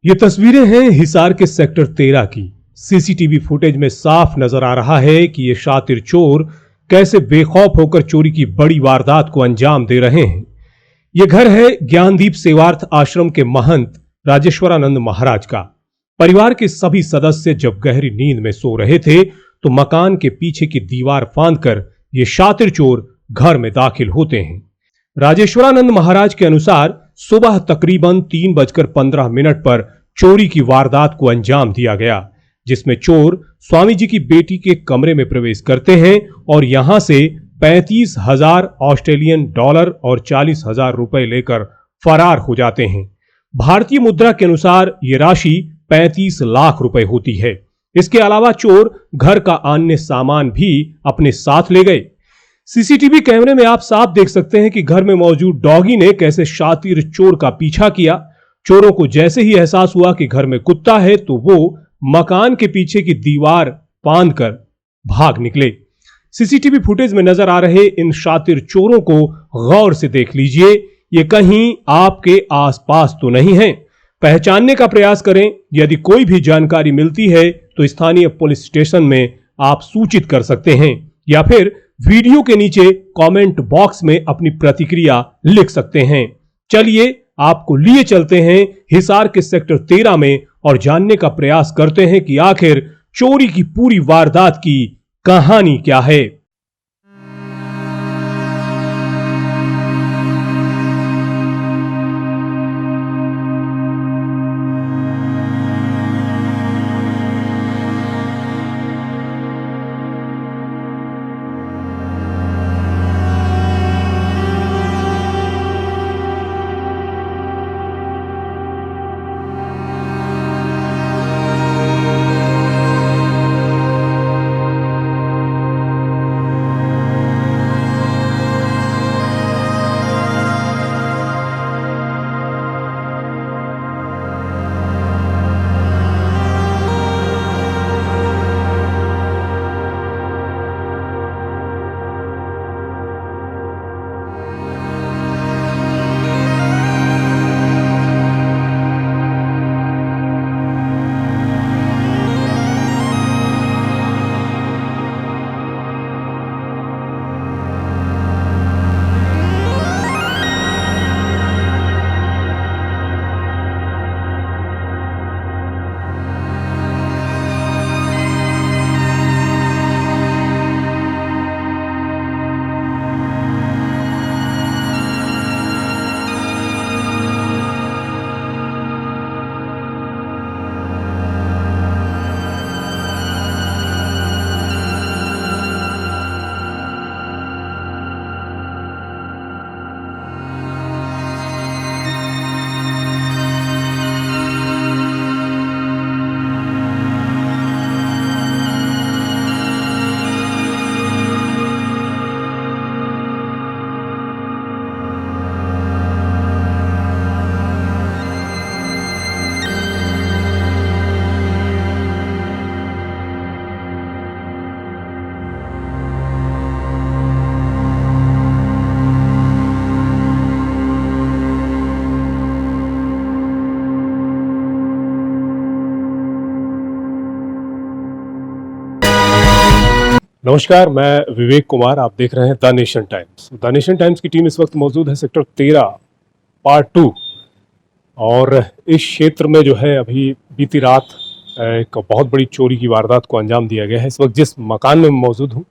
ये तस्वीरें हैं हिसार के सेक्टर 13 की। सीसीटीवी फुटेज में साफ नजर आ रहा है कि ये शातिर चोर कैसे बेखौफ होकर चोरी की बड़ी वारदात को अंजाम दे रहे हैं। ये घर है ज्ञानदीप सेवार्थ आश्रम के महंत राजेश्वरानंद महाराज का। परिवार के सभी सदस्य जब गहरी नींद में सो रहे थे तो मकान के पीछे की दीवार फांदकर ये शातिर चोर घर में दाखिल होते हैं। राजेश्वरानंद महाराज के अनुसार सुबह तकरीबन 3:15 पर चोरी की वारदात को अंजाम दिया गया, जिसमें चोर स्वामी जी की बेटी के कमरे में प्रवेश करते हैं और यहां से 35,000 ऑस्ट्रेलियन डॉलर और 40,000 रुपए लेकर फरार हो जाते हैं। भारतीय मुद्रा के अनुसार यह राशि 35 लाख रुपए होती है। इसके अलावा चोर घर का अन्य सामान भी अपने साथ ले गए। सीसीटीवी कैमरे में आप साफ देख सकते हैं कि घर में मौजूद डॉगी ने कैसे शातिर चोर का पीछा किया। चोरों को जैसे ही एहसास हुआ कि घर में कुत्ता है तो वो मकान के पीछे की दीवार फांदकर भाग निकले। सीसीटीवी फुटेज में नजर आ रहे इन शातिर चोरों को गौर से देख लीजिए। ये कहीं आपके आसपास तो नहीं है। पहचानने का प्रयास करें। यदि कोई भी जानकारी मिलती है तो स्थानीय पुलिस स्टेशन में आप सूचित कर सकते हैं या फिर वीडियो के नीचे कमेंट बॉक्स में अपनी प्रतिक्रिया लिख सकते हैं। चलिए आपको लिए चलते हैं हिसार के सेक्टर 13 में और जानने का प्रयास करते हैं कि आखिर चोरी की पूरी वारदात की कहानी क्या है। नमस्कार, मैं विवेक कुमार। आप देख रहे हैं the nation times. The nation times की टीम इस वक्त मौजूद है सेक्टर 13 पार्ट 2 और इस क्षेत्र में जो है अभी बीती रात एक बहुत बड़ी चोरी की वारदात को अंजाम दिया गया है। इस वक्त जिस मकान में मौजूद हूँ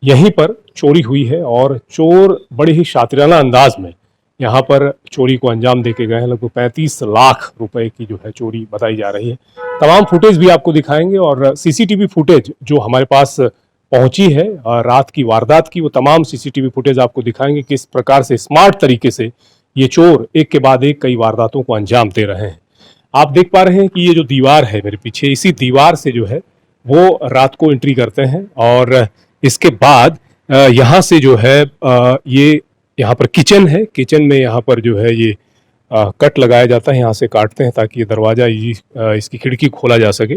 यहीं पर चोरी हुई है और चोर बड़े ही शातिराना अंदाज में यहाँ पर चोरी को अंजाम देके गए हैं। लगभग 35 लाख रुपए की जो है चोरी बताई जा रही है। तमाम फुटेज भी आपको दिखाएंगे और सीसीटीवी फुटेज जो हमारे पास पहुंची है रात की वारदात की, वो तमाम सीसीटीवी फुटेज आपको दिखाएंगे किस प्रकार से स्मार्ट तरीके से ये चोर एक के बाद एक कई वारदातों को अंजाम दे रहे हैं। आप देख पा रहे हैं कि ये जो दीवार है मेरे पीछे, इसी दीवार से जो है वो रात को एंट्री करते हैं और इसके बाद यहाँ से जो है ये यहाँ पर किचन है। किचन में यहाँ पर जो है ये कट लगाया जाता है, यहाँ से काटते हैं ताकि ये दरवाज़ा इसकी खिड़की खोला जा सके।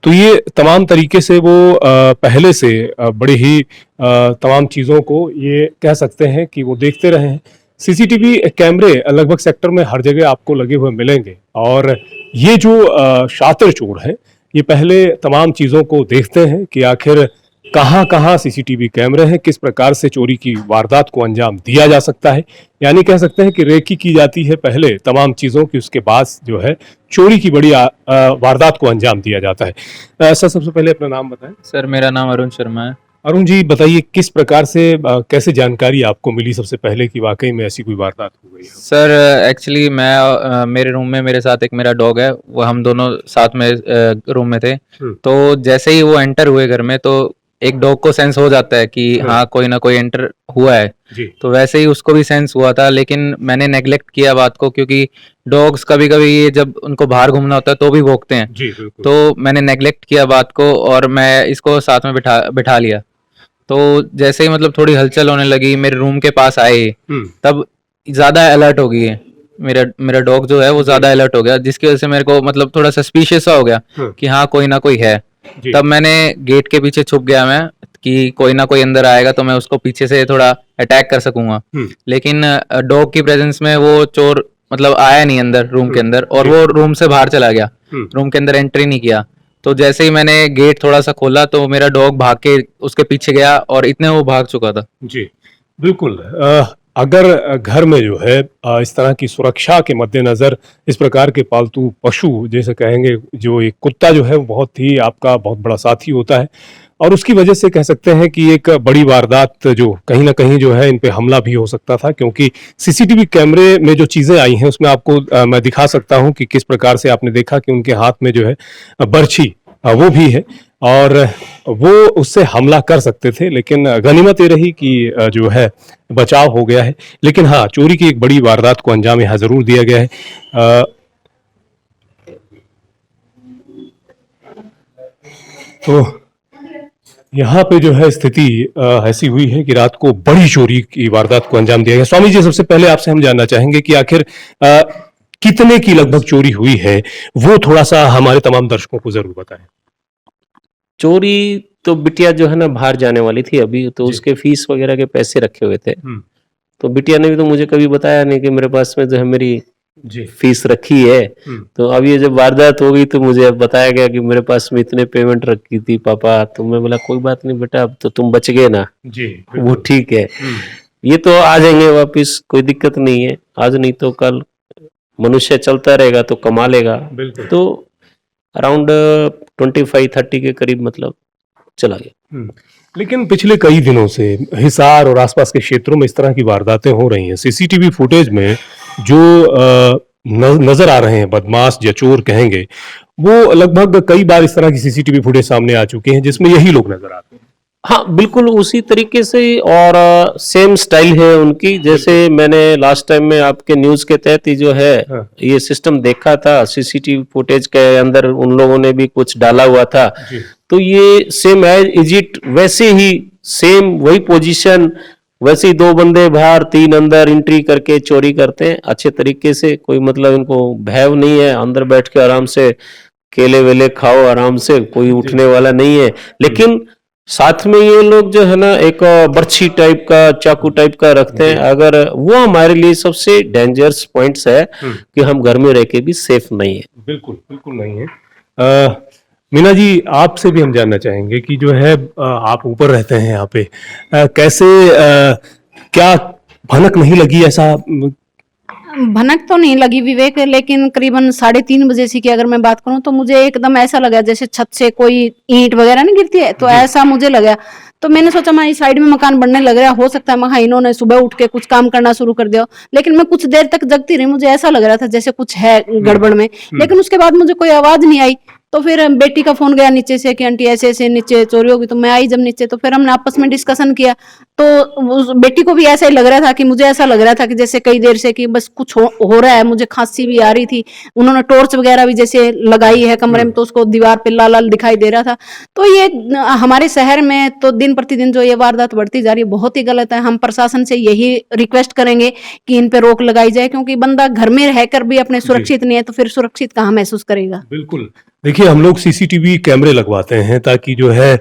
तो ये तमाम तरीके से वो पहले से बड़े ही तमाम चीज़ों को ये कह सकते हैं कि वो देखते रहे हैं। सीसीटीवी कैमरे लगभग सेक्टर में हर जगह आपको लगे हुए मिलेंगे और ये जो शातिर चोर हैं, ये पहले तमाम चीज़ों को देखते हैं कि आखिर कहाँ कहाँ सीसीटीवी कैमरे हैं, किस प्रकार से चोरी की वारदात को अंजाम दिया जा सकता है। यानी कह सकते हैं कि रेकी की जाती है पहले तमाम चीज़ों की, उसके बाद जो है चोरी की बड़ी वारदात को अंजाम दिया जाता है। सर, सबसे पहले अपना नाम बताएं। सर मेरा नाम अरुण शर्मा है। अरुण जी, बताइए किस प्रकार से कैसे जानकारी आपको मिली सबसे पहले कि वाकई में ऐसी कोई वारदात हो गई है? सर एक्चुअली मैं मेरे रूम में मेरे साथ एक मेरा डॉग है, वो हम दोनों साथ में रूम में थे। तो जैसे ही वो एंटर हुए घर में, तो एक डॉग को सेंस हो जाता है कि हाँ कोई ना कोई एंटर हुआ है। जी। तो वैसे ही उसको भी सेंस हुआ था, लेकिन मैंने नेग्लेक्ट किया बात को, क्योंकि डॉग्स कभी कभी ये जब उनको बाहर घूमना होता है तो भी भौंकते हैं। जी, बिल्कुल। तो मैंने नेग्लेक्ट किया बात को और मैं इसको साथ में बिठा लिया। तो जैसे ही मतलब थोड़ी हलचल होने लगी, मेरे रूम के पास आए, तब ज्यादा अलर्ट हो गई है। मेरा मेरा डॉग जो है वो ज्यादा अलर्ट हो गया, जिसकी वजह से मेरे को मतलब थोड़ा सस्पिशियस सा हो गया कि हाँ कोई ना कोई है। तब मैंने गेट के पीछे छुप गया मैं, कि कोई ना कोई अंदर आएगा तो मैं उसको पीछे से थोड़ा अटैक कर सकूंगा। लेकिन डॉग की प्रेजेंस में वो चोर मतलब आया नहीं अंदर रूम के अंदर, और वो रूम से बाहर चला गया, रूम के अंदर एंट्री नहीं किया। तो जैसे ही मैंने गेट थोड़ा सा खोला तो मेरा डॉग भाग के उसके पीछे गया, और इतने वो भाग चुका था। जी, बिल्कुल। अगर घर में जो है इस तरह की सुरक्षा के मद्देनज़र इस प्रकार के पालतू पशु, जैसे कहेंगे, जो एक कुत्ता जो है वो बहुत ही आपका बहुत बड़ा साथी होता है, और उसकी वजह से कह सकते हैं कि एक बड़ी वारदात जो कहीं न कहीं जो है इन पे हमला भी हो सकता था, क्योंकि सीसीटीवी कैमरे में जो चीज़ें आई हैं उसमें आपको मैं दिखा सकता हूँ कि किस प्रकार से आपने देखा कि उनके हाथ में जो है बर्छी वो भी है, और वो उससे हमला कर सकते थे, लेकिन गनीमत ये रही कि जो है बचाव हो गया है। लेकिन हाँ, चोरी की एक बड़ी वारदात को अंजाम यहाँ ज़रूर दिया गया है। तो यहाँ पे जो है स्थिति ऐसी हुई है कि रात को बड़ी चोरी की वारदात को अंजाम दिया गया। स्वामी जी, सबसे पहले आपसे हम जानना चाहेंगे कि आखिर कितने की लगभग चोरी हुई है, वो थोड़ा सा हमारे तमाम दर्शकों को जरूर बताएं। चोरी तो बिटिया जो है ना बाहर जाने वाली थी अभी, तो उसके फीस वगैरह के पैसे रखे हुए थे। तो बिटिया ने भी तो मुझे कभी बताया नहीं कि मेरे पास में जो है मेरी फीस रखी है। तो अब ये जब वारदात हो गई तो मुझे अब बताया गया कि मेरे पास में इतने पेमेंट रखी थी पापा। तो मैं बोला कोई बात नहीं बेटा, अब तो तुम बच गए ना। जी, वो ठीक है, ये तो आ जाएंगे वापिस, कोई दिक्कत नहीं है। आज नहीं तो कल मनुष्य चलता रहेगा तो कमा लेगा। तो अराउंड 25-30 के करीब मतलब चला गया। लेकिन पिछले कई दिनों से हिसार और आसपास के क्षेत्रों में इस तरह की वारदातें हो रही हैं। सीसीटीवी फुटेज में जो नजर आ रहे हैं बदमाश या चोर कहेंगे, वो लगभग कई बार इस तरह की सीसीटीवी फुटेज सामने आ चुके हैं जिसमें यही लोग नजर आते हैं। हाँ बिल्कुल उसी तरीके से, और सेम स्टाइल है उनकी। जैसे मैंने लास्ट टाइम में आपके न्यूज के तहत ही जो है ये सिस्टम देखा था, सीसीटीवी फुटेज के अंदर उन लोगों ने भी कुछ डाला हुआ था। तो ये सेम एज इज इट, वैसे ही सेम वही पोजीशन, वैसे ही 2 बंदे बाहर 3 अंदर एंट्री करके चोरी करते हैं अच्छे तरीके से। कोई मतलब इनको भय नहीं है, अंदर बैठ के आराम से केले वेले खाओ आराम से, कोई उठने वाला नहीं है। लेकिन साथ में ये लोग जो है ना एक बर्छी टाइप का, चाकू टाइप का रखते हैं। अगर वो हमारे लिए सबसे डेंजरस पॉइंट्स है कि हम घर में रह के भी सेफ नहीं है। बिल्कुल बिल्कुल नहीं है। मीना जी, आपसे भी हम जानना चाहेंगे कि जो है आप ऊपर रहते हैं यहाँ पे, कैसे क्या भनक नहीं लगी? ऐसा भनक तो नहीं लगी विवेक, लेकिन करीबन 3:30 बजे से की अगर मैं बात करूं तो मुझे एकदम ऐसा लगा जैसे छत से कोई ईंट वगैरह नहीं गिरती है, तो ऐसा मुझे लगा। तो मैंने सोचा मैं इस साइड में मकान बनने लग रहा, हो सकता है मैं इन्होंने सुबह उठ के कुछ काम करना शुरू कर दिया। लेकिन मैं कुछ देर तक जगती रही, मुझे ऐसा लग रहा था जैसे कुछ है गड़बड़ में। लेकिन उसके बाद मुझे कोई आवाज नहीं आई। तो फिर बेटी का फोन गया नीचे से कि आंटी ऐसे ऐसे नीचे चोरी होगी। तो मैं आई जब नीचे, तो फिर हमने आपस में डिस्कशन किया। तो उस बेटी को भी ऐसा ही लग रहा था कि मुझे ऐसा लग रहा था कि जैसे कई देर से कि बस कुछ हो रहा है। मुझे खांसी भी आ रही थी। उन्होंने टॉर्च वगैरह भी जैसे लगाई है कमरे में, तो उसको दीवार पे लाल लाल दिखाई दे रहा था। तो ये हमारे शहर में तो दिन प्रतिदिन जो ये वारदात बढ़ती जा रही है, बहुत ही गलत है। हम प्रशासन से यही रिक्वेस्ट करेंगे कि इन पे रोक लगाई जाए, क्योंकि बंदा घर में रहकर भी अपने सुरक्षित नहीं है तो फिर सुरक्षित कहाँ महसूस करेगा। बिल्कुल। देखिए, हम लोग सीसीटीवी कैमरे लगवाते हैं ताकि जो है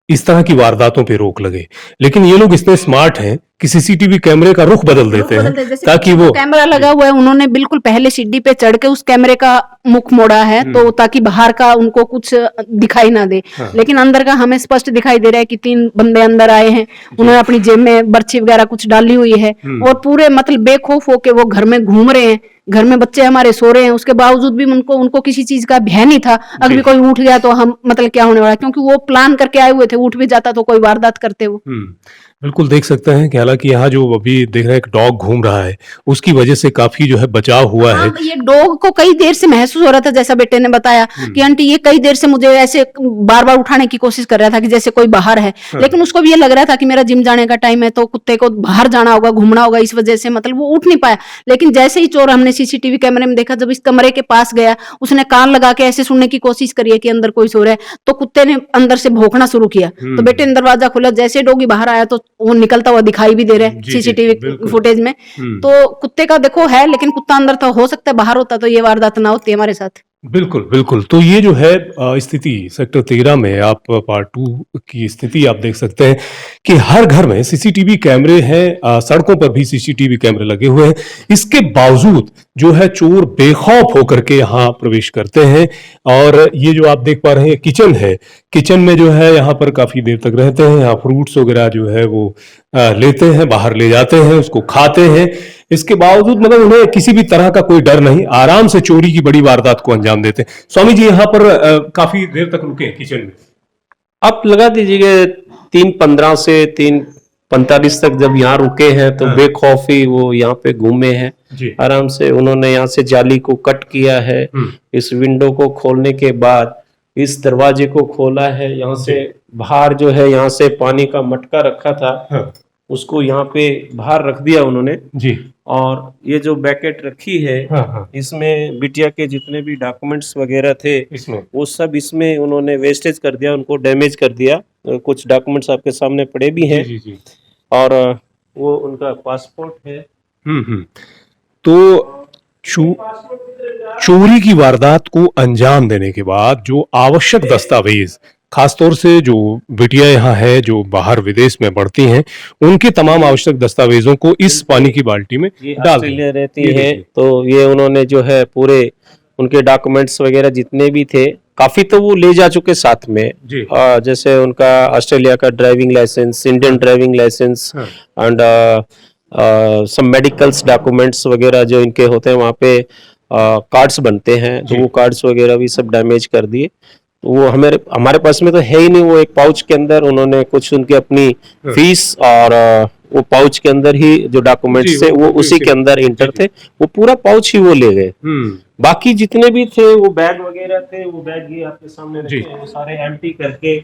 इस तरह की वारदातों पे रोक लगे, लेकिन ये लोग इतने स्मार्ट हैं कि सीसीटीवी कैमरे का रुख बदल देते हैं जैसे ताकि वो कैमरा लगा हुआ है, उन्होंने बिल्कुल पहले सीढ़ी पे चढ़ के उस कैमरे का मुख मोड़ा है, तो ताकि बाहर का उनको कुछ दिखाई ना दे। लेकिन अंदर का हमें स्पष्ट दिखाई दे रहा है कि 3 बंदे अंदर आए हैं, उन्होंने अपनी जेब में बर्छी वगैरह कुछ डाली हुई है और पूरे मतलब बेखौफ होके वो घर में घूम रहे हैं। घर में बच्चे हमारे सो रहे हैं, उसके बावजूद भी उनको किसी चीज का भय नहीं था। अगर भी कोई उठ गया तो हम मतलब क्या होने वाला, क्योंकि वो प्लान करके आए हुए थे, उठ भी जाता तो कोई वारदात करते वो। बिल्कुल देख सकते हैं कि हालांकि यहाँ जो अभी देख रहे हैं एक डॉग घूम रहा है, उसकी वजह से काफी जो है बचाव हुआ है। ये डॉग को कई देर से महसूस हो रहा था, जैसा बेटे ने बताया कि आंटी ये कई देर से मुझे ऐसे बार बार उठाने की कोशिश कर रहा था कि जैसे कोई बाहर है, लेकिन उसको भी ये लग रहा था कि मेरा जिम जाने का टाइम है तो कुत्ते को बाहर जाना होगा, घूमना होगा, इस वजह से मतलब वो उठ नहीं पाया। लेकिन जैसे ही चोर हमने सीसीटीवी कैमरे में देखा, जब इस कमरे के पास गया, उसने कान लगा के ऐसे सुनने की कोशिश करी है कि अंदर कोई सो रहा है, तो कुत्ते ने अंदर से भौंकना शुरू किया। तो बेटे ने दरवाजा खोला, जैसे डॉगी बाहर आया तो वो निकलता हुआ दिखाई भी दे रहा है सीसीटीवी फुटेज में। तो कुत्ते का देखो है, लेकिन कुत्ता अंदर तो हो सकता है, बाहर होता तो ये वारदात ना होती हमारे साथ। बिल्कुल बिल्कुल। तो ये जो है स्थिति सेक्टर 13 में आप पार्ट 2 की स्थिति आप देख सकते हैं कि हर घर में सीसीटीवी कैमरे हैं, सड़कों पर भी सीसीटीवी कैमरे लगे हुए हैं। इसके बावजूद जो है चोर बेखौफ होकर के यहाँ प्रवेश करते हैं। और ये जो आप देख पा रहे हैं किचन है, किचन में जो है यहाँ पर काफी देर तक रहते हैं, यहाँ फ्रूट्स वगैरह जो है वो लेते हैं, बाहर ले जाते हैं, उसको खाते हैं। इसके बावजूद मतलब उन्हें किसी भी तरह का कोई डर नहीं, आराम से चोरी की बड़ी वारदात को अंजाम देते हैं। स्वामी जी यहाँ पर काफी देर तक रुके किचन में, आप लगा दीजिए 3:15 से 3:45 तक जब यहाँ रुके हैं तो बेखौफी वो यहाँ पे घूमे हैं आराम से। उन्होंने यहाँ से जाली को कट किया है, इस विंडो को खोलने के बाद इस दरवाजे को खोला है, यहाँ से बाहर जो है यहाँ से पानी का मटका रखा था, उसको यहाँ पे बाहर रख दिया उन्होंने जी। और ये जो बैकेट रखी है, इसमें बिटिया के जितने भी डॉक्यूमेंट्स वगैरह थे इसमें, वो सब इसमें उन्होंने वेस्टेज कर दिया, उनको डैमेज कर दिया। कुछ डॉक्यूमेंट्स आपके सामने पड़े भी हैं जी। और वो उनका पासपोर्ट है। तो चोरी की वारदात को अंजाम देने के बाद जो आवश्यक दस्तावेज, खासतौर से जो बिटिया यहाँ है जो बाहर विदेश में पढ़ती हैं, उनके तमाम आवश्यक दस्तावेजों को इस पानी की बाल्टी में डाल रहती है। तो ये उन्होंने जो है पूरे उनके डॉक्यूमेंट्स वगैरह जितने भी थे, काफी तो वो ले जा चुके साथ में। जैसे उनका ऑस्ट्रेलिया का driving licence, Indian driving licence and some medicals documents वगैरह जो इनके होते हैं, वहाँ पे कार्ड्स बनते हैं, तो वो कार्ड्स वगैरह भी सब डैमेज कर दिए। वो हमारे पास में तो है ही नहीं। वो एक पाउच के अंदर उन्होंने कुछ उनकी अपनी फीस और वो पाउच के अंदर ही जो डॉक्यूमेंट्स थे वो उसी के अंदर इंटर थे, वो पूरा पाउच ही वो ले गए। बाकी जितने भी थे वो बैग वगैरह थे, वो बैग ये आपके सामने रखे हैं, वो सारे एम्प्टी करके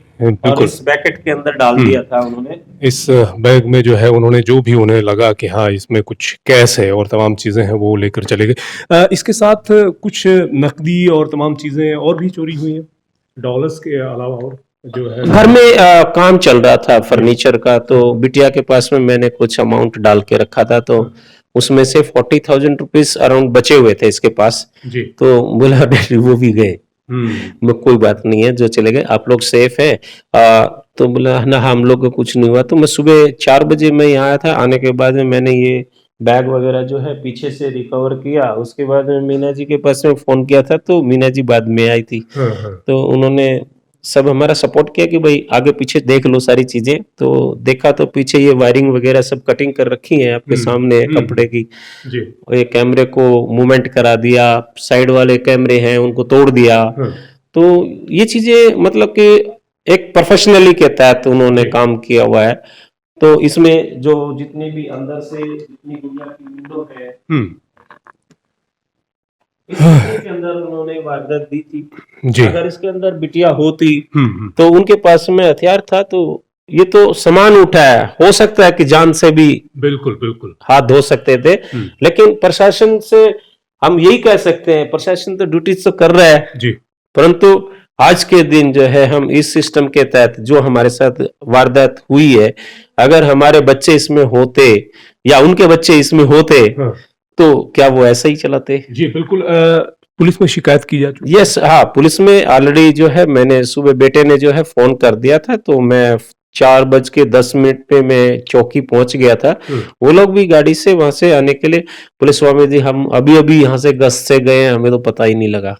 और इस बैकेट के अंदर डाल दिया था उन्होंने। इस बैग में जो है उन्होंने जो भी उन्हें लगा कि हाँ इसमें कुछ कैश है और तमाम चीजें हैं वो लेकर चले गए। इसके साथ कुछ नकदी और तमाम चीजें और भी चोरी हुई हैं, डॉलर्स के अलावा और जो है घर में काम चल रहा था फर्नीचर का, तो बिटिया के पास में मैंने कुछ अमाउंट डाल के रखा था, तो उसमें से 40,000 रुपीज अराउंड बचे हुए थे इसके पास जी। तो बोला डैडी वो भी गए, कोई बात नहीं है, जो चले गए, आप लोग सेफ है। तो बोला ना हम लोग को कुछ नहीं हुआ। तो मैं सुबह 4 बजे मैं यहाँ आया था, आने के बाद में मैंने ये बैग वगैरह जो है पीछे से रिकवर किया। उसके बाद में मीना जी के पास में फोन किया था, तो मीना जी बाद में आई थी। तो उन्होंने सब हमारा सपोर्ट किया कि भाई आगे पीछे देख लो सारी चीजें। तो देखा तो पीछे ये वायरिंग वगैरह सब कटिंग कर रखी है आपके सामने कपड़े की जी। और ये कैमरे को मूवमेंट करा दिया, साइड वाले कैमरे हैं उनको तोड़ दिया। तो ये चीजें मतलब कि एक प्रोफेशनली के तहत उन्होंने काम किया हुआ है। तो इसमें जो जितने भी अंदर से जितनी गुड़िया की विंडो है इसके अंदर उन्होंने वारदात दी थी जी। अगर इसके अंदर बिटिया होती तो उनके पास में हथियार था, तो ये तो सामान उठाया, हो सकता है कि जान से भी बिल्कुल हाथ धो सकते थे। लेकिन प्रशासन से हम यही कह सकते हैं, प्रशासन तो ड्यूटी तो कर रहा है जी, परंतु आज के दिन जो है हम इस सिस्टम के तहत जो हमारे साथ वारदात हुई है, अगर हमारे बच्चे इसमें होते या उनके बच्चे इसमें होते तो क्या वो ऐसा ही चलाते जी। बिल्कुल। पुलिस में शिकायत की जा चुकी? यस, हाँ, पुलिस में ऑलरेडी जो है मैंने सुबह बेटे ने जो है फोन कर दिया था, तो मैं 4:10 पे मैं चौकी पहुंच गया था। वो लोग भी गाड़ी से वहां से आने के लिए बोले स्वामी जी हम अभी अभी यहाँ से गश्त से गए, हमें तो पता ही नहीं लगा।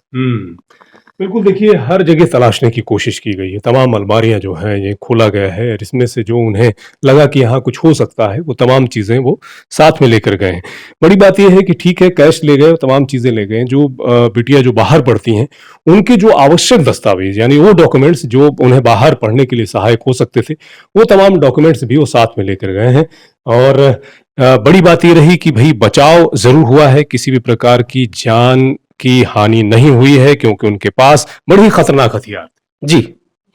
बिल्कुल, देखिए हर जगह तलाशने की कोशिश की गई है, तमाम अलमारियां जो हैं ये खोला गया है और इसमें से जो उन्हें लगा कि यहाँ कुछ हो सकता है वो तमाम चीज़ें वो साथ में लेकर गए हैं। बड़ी बात यह है कि ठीक है कैश ले गए, तमाम चीज़ें ले गए, जो बिटिया जो बाहर पढ़ती हैं उनके जो आवश्यक दस्तावेज यानी वो डॉक्यूमेंट्स जो उन्हें बाहर पढ़ने के लिए सहायक हो सकते थे वो तमाम डॉक्यूमेंट्स भी वो साथ में लेकर गए हैं। और बड़ी बात ये रही कि भाई बचाव जरूर हुआ है, किसी भी प्रकार की जान की हानि नहीं हुई है क्योंकि उनके पास बड़ी खतरनाक हथियार। जी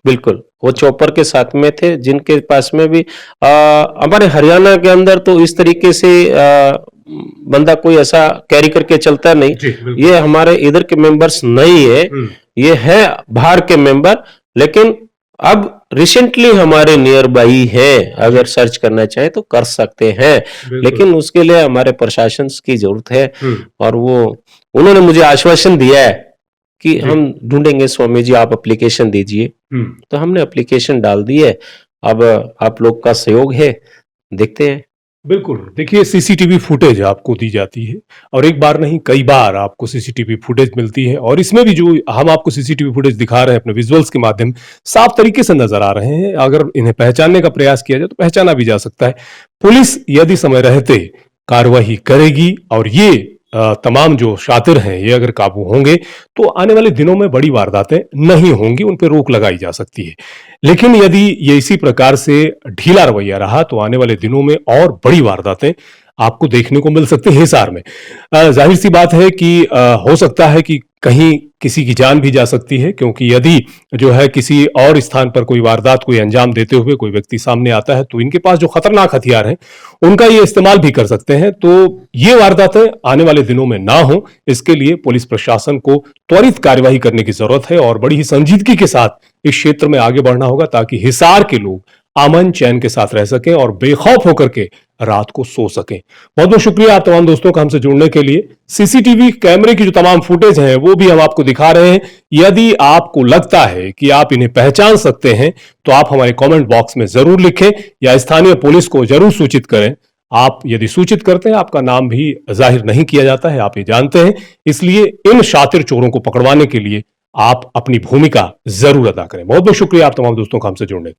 बिल्कुल, वो चॉपर के साथ में थे जिनके पास में भी हमारे हरियाणा के अंदर तो इस तरीके से बंदा कोई ऐसा कैरी करके चलता नहीं। ये हमारे इधर के मेंबर्स नहीं है, ये है बाहर के मेंबर, लेकिन अब रिसेंटली हमारे नियर बाई है, अगर सर्च करना चाहे तो कर सकते हैं, लेकिन उसके लिए हमारे प्रशासन की जरूरत है। और वो उन्होंने मुझे आश्वासन दिया है कि हम ढूंढेंगे स्वामी जी, आप एप्लीकेशन दीजिए। तो हमने एप्लीकेशन डाल दी है, अब आप लोग का सहयोग है, देखते हैं। बिल्कुल, देखिए सीसीटीवी फुटेज आपको दी जाती है और एक बार नहीं कई बार आपको सीसीटीवी फुटेज मिलती है और इसमें भी जो हम आपको सीसीटीवी फुटेज दिखा रहे हैं अपने विजुअल्स के माध्यम साफ तरीके से नजर आ रहे हैं। अगर इन्हें पहचानने का प्रयास किया जाए तो पहचाना भी जा सकता है। पुलिस यदि समय रहते कार्रवाई करेगी और ये तमाम जो शातिर हैं ये अगर काबू होंगे तो आने वाले दिनों में बड़ी वारदातें नहीं होंगी, उन पर रोक लगाई जा सकती है। लेकिन यदि ये इसी प्रकार से ढीला रवैया रहा तो आने वाले दिनों में और बड़ी वारदातें आपको देखने को मिल सकती है हिसार में। जाहिर सी बात है कि हो सकता है कि कहीं किसी की जान भी जा सकती है, क्योंकि यदि जो है किसी और स्थान पर कोई वारदात कोई अंजाम देते हुए कोई व्यक्ति सामने आता है तो इनके पास जो खतरनाक हथियार हैं उनका ये इस्तेमाल भी कर सकते हैं। तो ये वारदातें आने वाले दिनों में ना हो, इसके लिए पुलिस प्रशासन को त्वरित कार्यवाही करने की जरूरत है और बड़ी ही संजीदगी के साथ इस क्षेत्र में आगे बढ़ना होगा ताकि हिसार के लोग अमन चैन के साथ रह सकें और बेखौफ होकर के रात को सो सकें। बहुत बहुत शुक्रिया आप तमाम दोस्तों का हमसे जुड़ने के लिए। सीसीटीवी कैमरे की जो तमाम फुटेज हैं वो भी हम आपको दिखा रहे हैं। यदि आपको लगता है कि आप इन्हें पहचान सकते हैं तो आप हमारे कमेंट बॉक्स में जरूर लिखें या स्थानीय पुलिस को जरूर सूचित करें। आप यदि सूचित करते हैं आपका नाम भी जाहिर नहीं किया जाता है, आप ये जानते हैं। इसलिए इन शातिर चोरों को पकड़वाने के लिए आप अपनी भूमिका जरूर अदा करें। बहुत बहुत शुक्रिया आप तमाम दोस्तों का हमसे जुड़ने